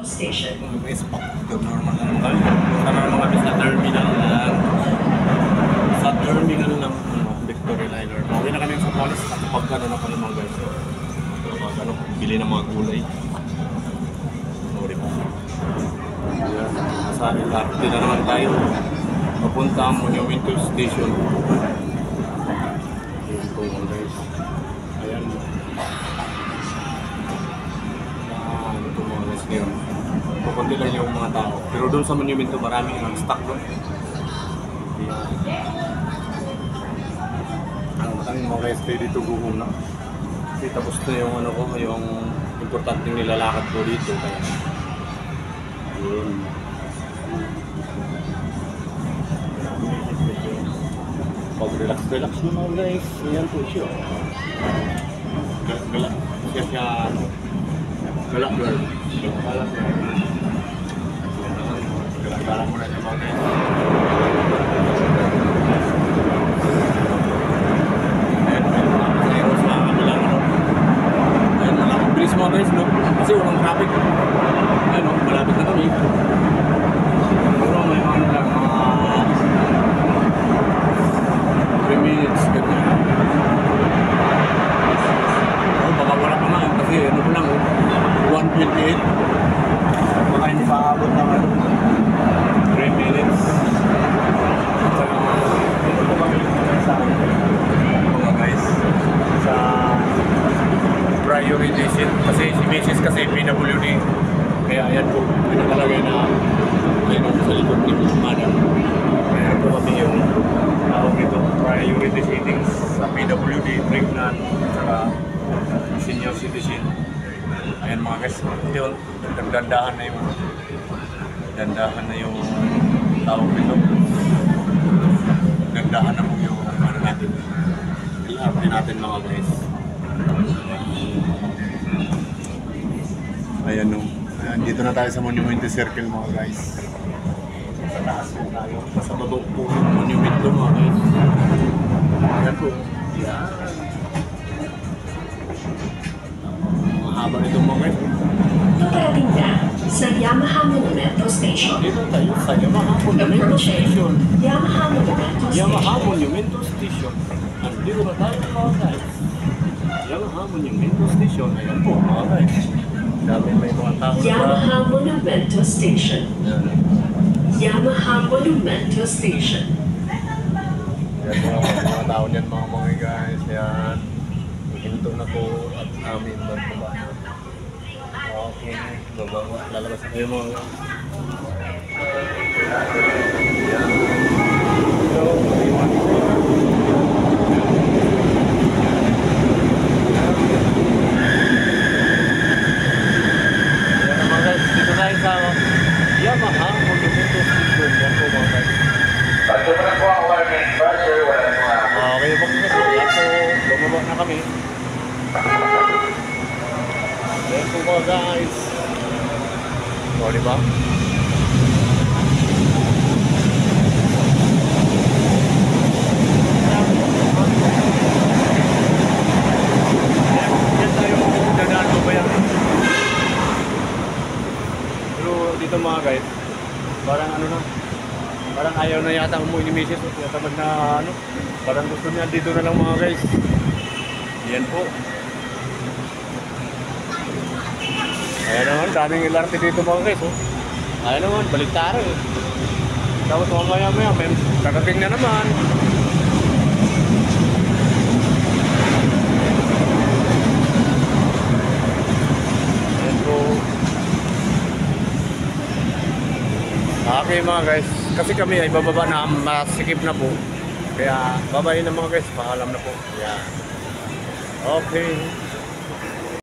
Station. May spot. Normal na naman. Punta na naman kami sa terminal ng Victory Liner. Pauwi na kami sa police at pagkano na kami mga guys. Pagkano, bili ng mga gulay. Sorry po. Ayan, nasa LRT na naman tayo. Papunta ang Monumento Station. Ayan po mga guys. Ayan. Ano po mga guys ngayon. Pupunti lang yung mga tao. Pero doon sa Monumento maraming stock doon. Ang mga guys ready to go home na. Kasi tapos na yung ano ko, yung importanteng nilalakad ko dito. Kaya yun. Pag-relax na mga guys. Ayan po siya. Galak. Siya. Galak girl. Galak girl. Galak mo na siya mga guys. Mga guys, no? Kasi walang traffic. Ayun, no? Malapit na kami. Pero may mga lang, mga 3 minutes, ganyan. Oh, baka wala pa nga, kasi ano ko lang, 1:28. Baka hindi pa aabot naman. 3 minutes. Saka, ito po kami sa mga guys. Sa priority seat kasi si Mrs. kasi PWD kaya ayan po pinakalagay na ayun sa likod ni Madam. Meron po kami yung tawag ito priority seatings sa PWD, pregnant saka senior citizen. Ayan mga guys, yun dandahan na yung tawag nito, dandahan na po yung ano natin ilapin natin mga guys. Ayan no. Ayan, dito na tayo sa Monumento Circle mga guys. Sa taas po tayo. Sa baba po yung monumento mga guys. Ayan po. Ayan. Mahaba nito mga guys. Parating na sa Yamaha Monumento Station. Dito tayo sa Yamaha Monumento Station. Yamaha Monumento Station. Dito na tayo mga guys. Yamaha Monumento Station. Ayan po mga guys. Dami may mga tao na Yamaha Monumento Station. Yamaha Monumento Station. Yan mga tao niyan mga guys. Yan. Hinto na po at amin magpaba. Okay. Bababa. Lalabas na kayo mga guys. Yan. So, Yamaha Monumento Station. Yan po mga guys. Pagko na po ang warning buzzer, wala na mga Okay po kasi so bumaba na kami. Yan po mga guys. O diba? Yan tayo dadaan po ba yan? Dito mga guys, parang ano na, parang ayaw na yata umuwi ni Mrs. Kaya tamad na ano, parang gusto niya dito na lang mga guys. Yan po. Ayan naman, daming LRT dito mga guys. Oh. Ayan naman, baliktaro eh. Tapos mamaya may kakating na naman. Ayan po. Okay mga guys, kasi kami ay bababa na, masikip na po. Kaya babayin na mga guys, paalam na po. Yeah. Okay.